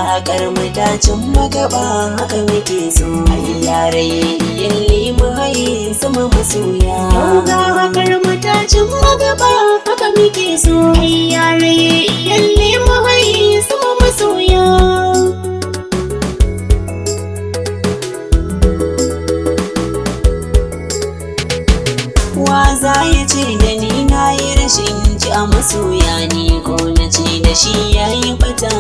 haƙar matacin magaba haka muke so. Yare yalle mu haye sama masoya. Ga haƙar matacin magaba haka muke so. Yare yalle mu haye sama masoya. Wa za ya ce da ni na yi rashin ji a masoya, ni ko na ce da shi ya yi bata.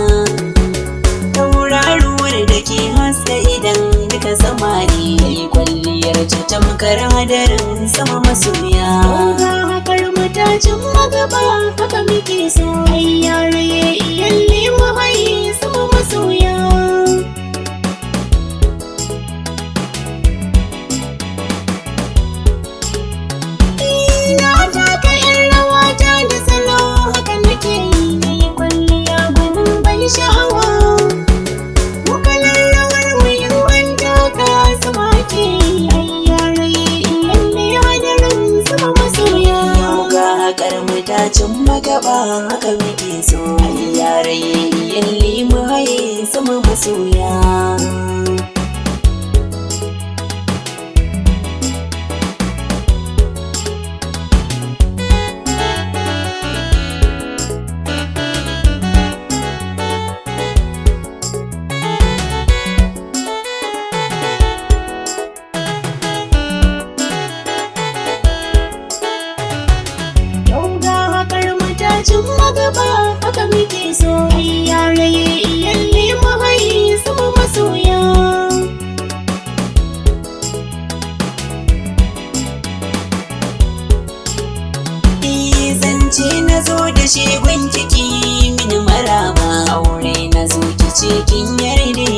Tauraruwar da ke haska idan duka samari ya yi kwalliyar ta tamkar hadarin sama masoya. Ga haƙar matacin magaba haka muke so. Yare yalle mu haye sama masoya. Sha'awa mu kalar rawar mu in wanda ka sama ke. Yare yalle hadarin sama masoya. Ga haƙar matacin magaba haka muke so. Yare yalle mu haye sama masoya. Matacin magaba haka muke so. Yare yalle mu haye sama masoya. Zance na zo da shi gun kiki mini maraba, aure na zo kice kin yarda.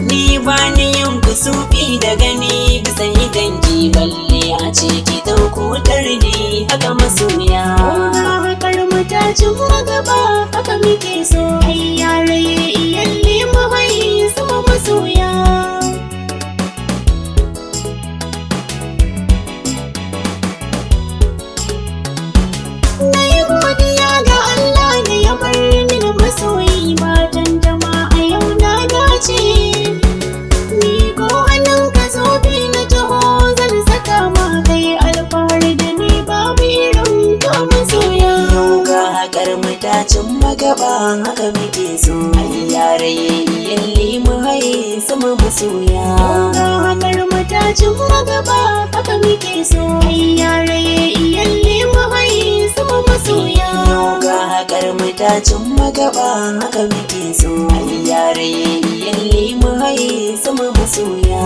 Ni ba ni yin kusufi da gani bisa idan ki, balle a ce ki dauko tarde haka masoya. Matacin magaba haka muke so. Yare yalle mu haye sama masoya. Na yi godiya ga Allah da ya bar mini masoyi, ba tantama a yau na dace. Ni ko hannun ka zobe na taho zan saka ma kai, alfahari da ni babu irin ka masoya. Haƙar matacin magaba haka muke so. Yare yalle mu haye sama masoya. Ga haƙar matacin magaba haka muke so. Yare yalle mu haye sama masoya. Ga haƙar matacin magaba haka muke so. Yare yalle mu haye sama masoya.